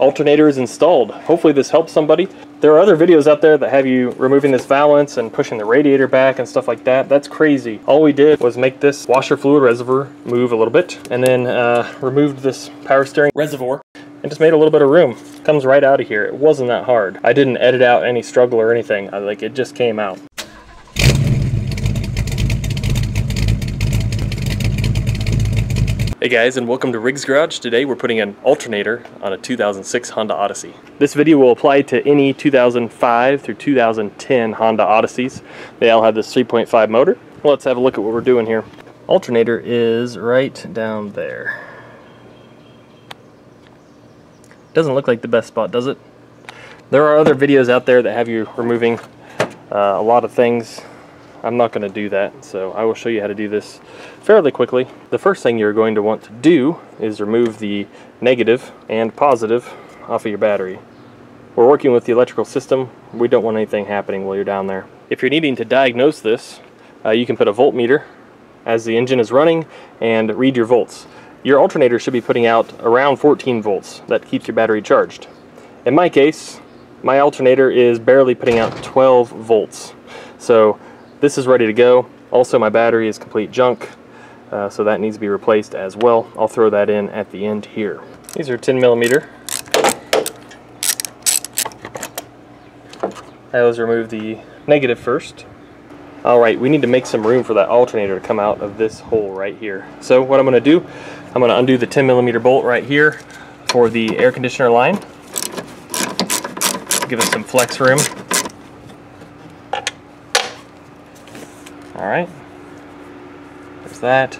alternator is installed. Hopefully this helps somebody. There are other videos out there that have you removing this valance and pushing the radiator back and stuff like that. That's crazy. All we did was make this washer fluid reservoir move a little bit, and then removed this power steering reservoir and just made a little bit of room. Comes right out of here. It wasn't that hard. I didn't edit out any struggle or anything. Like, it just came out. Hey guys, and welcome to Riggs Garage. Today we're putting an alternator on a 2006 Honda Odyssey. This video will apply to any 2005 through 2010 Honda Odysseys. They all have this 3.5 motor. Let's have a look at what we're doing here. Alternator is right down there. Doesn't look like the best spot, does it? There are other videos out there that have you removing a lot of things. I'm not going to do that, so I will show you how to do this fairly quickly. The first thing you're going to want to do is remove the negative and positive off of your battery. We're working with the electrical system. We don't want anything happening while you're down there. If you're needing to diagnose this, you can put a voltmeter as the engine is running and read your volts. Your alternator should be putting out around 14 volts. That keeps your battery charged. In my case, my alternator is barely putting out 12 volts. So this is ready to go. Also, my battery is complete junk, so that needs to be replaced as well. I'll throw that in at the end here. These are 10mm. I always remove the negative first. Alright, we need to make some room for that alternator to come out of this hole right here. So what I'm going to do, I'm going to undo the 10mm bolt right here for the air conditioner line. Give it some flex room. Alright, there's that.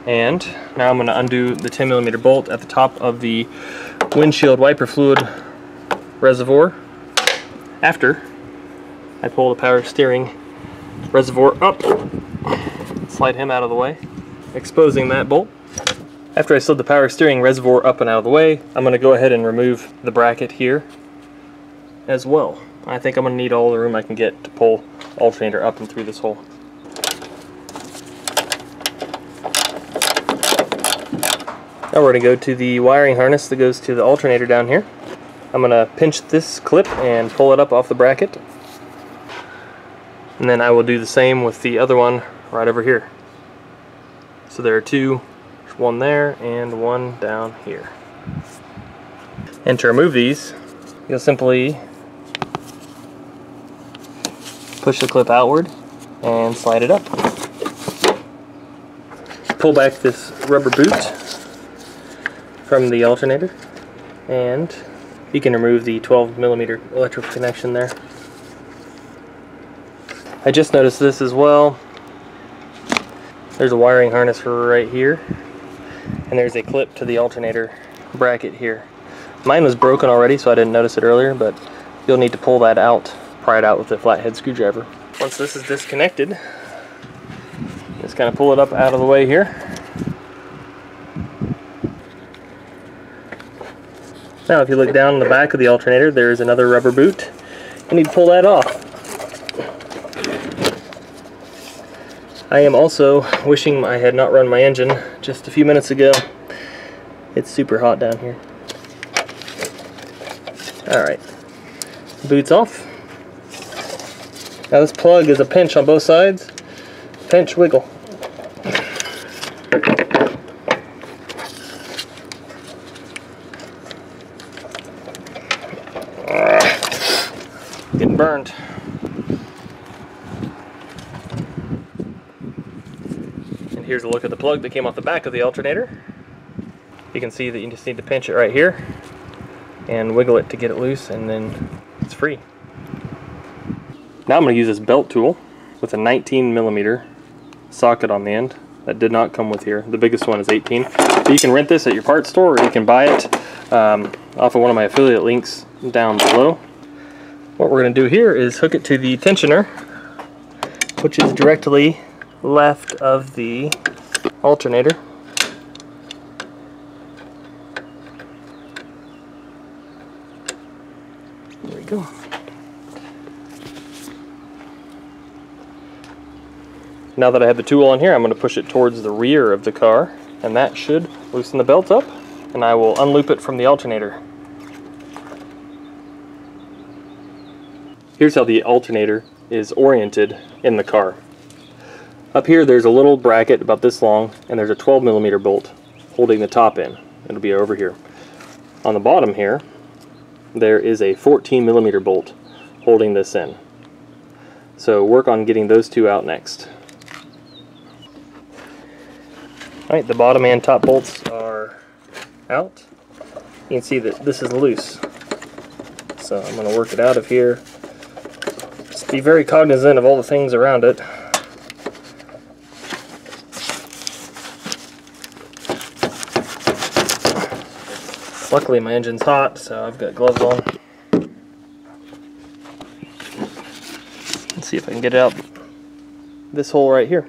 And now I'm going to undo the 10mm bolt at the top of the windshield wiper fluid reservoir after I pull the power steering reservoir up, slide him out of the way, exposing that bolt. After I slid the power steering reservoir up and out of the way, I'm going to go ahead and remove the bracket here as well. I think I'm going to need all the room I can get to pull the alternator up and through this hole. Now we're going to go to the wiring harness that goes to the alternator down here. I'm going to pinch this clip and pull it up off the bracket. And then I will do the same with the other one right over here. So there are two, one there and one down here. And to remove these, you'll simply push the clip outward and slide it up. Pull back this rubber boot from the alternator, and you can remove the 12mm electrical connection there. I just noticed this as well. There's a wiring harness for right here, and there's a clip to the alternator bracket here. Mine was broken already, so I didn't notice it earlier, but you'll need to pull that out, pry it out with a flathead screwdriver. Once this is disconnected, just kind of pull it up out of the way here. Now if you look down the back of the alternator, there's another rubber boot. You need to pull that off. I am also wishing I had not run my engine just a few minutes ago. It's super hot down here. Alright, boot's off. Now this plug is a pinch on both sides. Pinch, wiggle. Getting burned. And here's a look at the plug that came off the back of the alternator. You can see that you just need to pinch it right here and wiggle it to get it loose, and then it's free. Now I'm going to use this belt tool with a 19mm socket on the end. That did not come with here. The biggest one is 18. So you can rent this at your parts store, or you can buy it off of one of my affiliate links down below. What we're going to do here is hook it to the tensioner, which is directly left of the alternator. There we go. Now that I have the tool on here, I'm going to push it towards the rear of the car, and that should loosen the belt up, and I will unloop it from the alternator. Here's how the alternator is oriented in the car. Up here there's a little bracket about this long, and there's a 12mm bolt holding the top in. It'll be over here. On the bottom here, there is a 14mm bolt holding this in. So work on getting those two out next. Alright, the bottom and top bolts are out. You can see that this is loose. So I'm going to work it out of here. Just be very cognizant of all the things around it. Luckily my engine's hot, so I've got gloves on. Let's see if I can get it out this hole right here.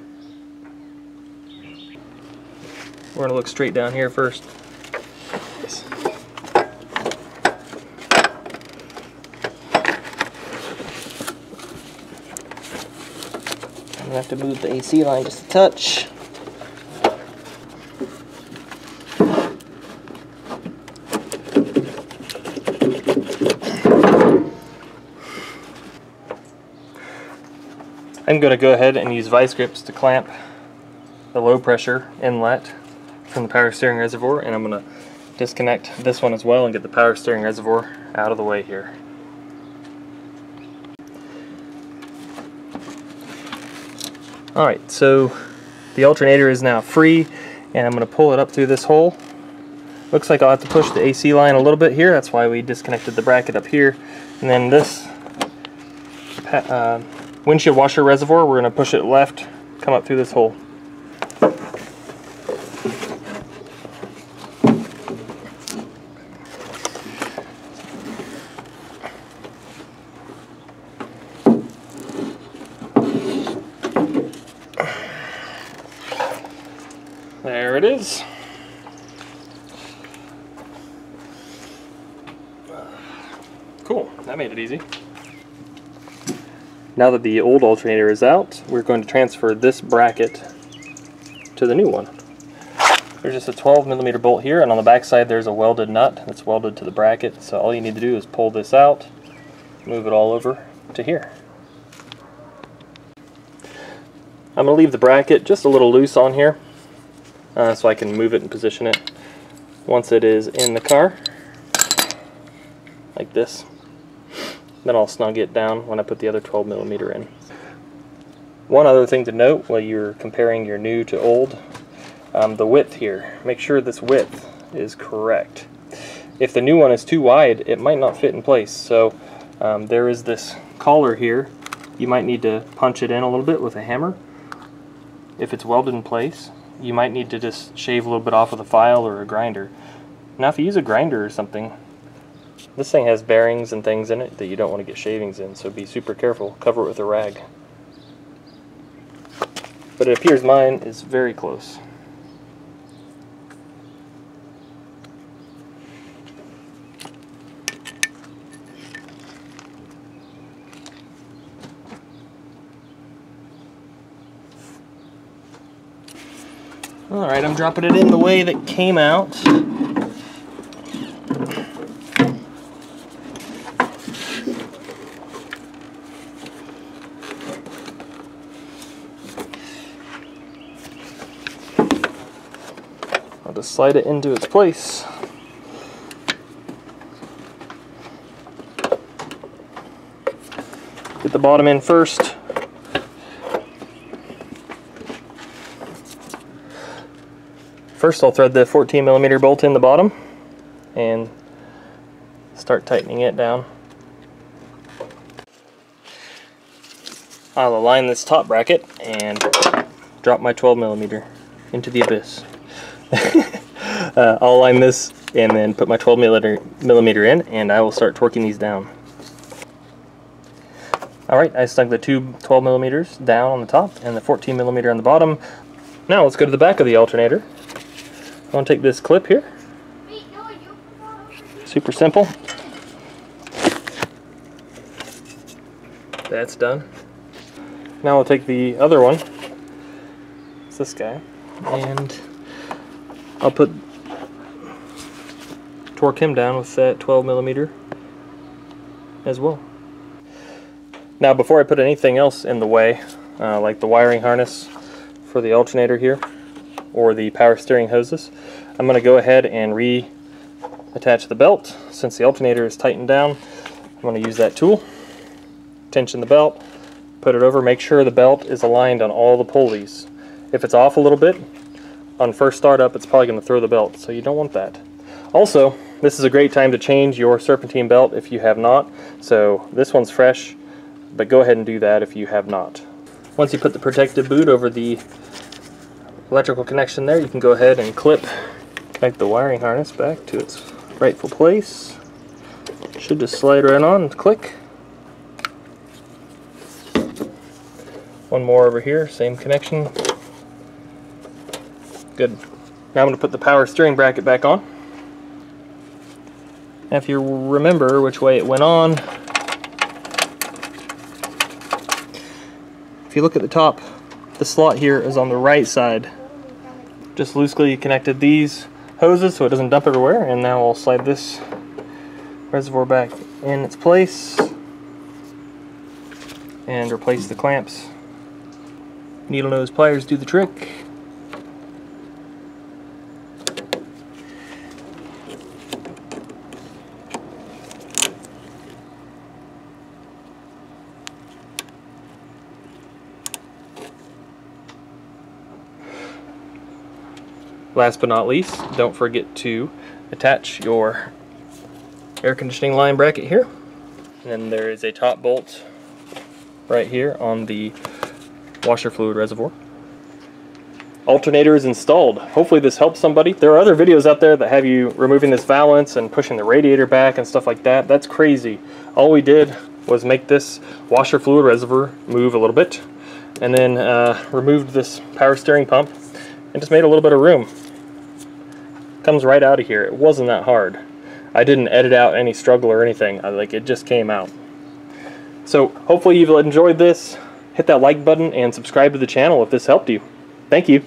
We're going to look straight down here first. Yes. I'm going to have to move the AC line just a touch. I'm going to go ahead and use vice grips to clamp the low pressure inlet from the power steering reservoir, and I'm going to disconnect this one as well and get the power steering reservoir out of the way here. Alright, so the alternator is now free, and I'm going to pull it up through this hole. Looks like I'll have to push the AC line a little bit here, that's why we disconnected the bracket up here. And then this windshield washer reservoir, we're going to push it left, come up through this hole. There it is. Cool, that made it easy. Now that the old alternator is out, we're going to transfer this bracket to the new one. There's just a 12mm bolt here, and on the back side there's a welded nut that's welded to the bracket, so all you need to do is pull this out, move it all over to here. I'm going to leave the bracket just a little loose on here, so I can move it and position it once it is in the car, like this. Then I'll snug it down when I put the other 12mm in. One other thing to note while you're comparing your new to old, the width here. Make sure this width is correct. If the new one is too wide, it might not fit in place. So there is this collar here. You might need to punch it in a little bit with a hammer. If it's welded in place, you might need to just shave a little bit off with a file or a grinder. Now if you use a grinder or something, this thing has bearings and things in it that you don't want to get shavings in, so be super careful. Cover it with a rag. But it appears mine is very close. Alright, I'm dropping it in the way that came out. I'll just slide it into its place. Get the bottom in first. First I'll thread the 14mm bolt in the bottom and start tightening it down. I'll align this top bracket and drop my 12mm into the abyss. I'll align this and then put my 12mm in, and I will start torquing these down. Alright, I stuck the two 12mm down on the top and the 14mm on the bottom. Now let's go to the back of the alternator. I'm going to take this clip here. Super simple. That's done. Now we'll take the other one. It's this guy. And I'll torque him down with that 12mm as well. Now before I put anything else in the way, like the wiring harness for the alternator here, or the power steering hoses, I'm going to go ahead and reattach the belt. Since the alternator is tightened down, I'm going to use that tool, tension the belt, put it over, make sure the belt is aligned on all the pulleys. If it's off a little bit, on first startup it's probably going to throw the belt, so you don't want that. Also, this is a great time to change your serpentine belt if you have not. So this one's fresh, but go ahead and do that if you have not. Once you put the protective boot over the electrical connection there, you can go ahead and connect the wiring harness back to its rightful place. Should just slide right on and click. One more over here, same connection. Good. Now I'm going to put the power steering bracket back on. Now if you remember which way it went on, if you look at the top, the slot here is on the right side. Just loosely connected these hoses so it doesn't dump everywhere, and now I'll slide this reservoir back in its place and replace the clamps. Needle nose pliers do the trick. Last but not least, don't forget to attach your air conditioning line bracket here. And then there is a top bolt right here on the washer fluid reservoir. Alternator is installed. Hopefully this helps somebody. There are other videos out there that have you removing this valance and pushing the radiator back and stuff like that. That's crazy. All we did was make this washer fluid reservoir move a little bit, and then removed this power steering pump and just made a little bit of room. Comes right out of here. It wasn't that hard. I didn't edit out any struggle or anything. It just came out. So hopefully you've enjoyed this. Hit that like button and subscribe to the channel if this helped you. Thank you.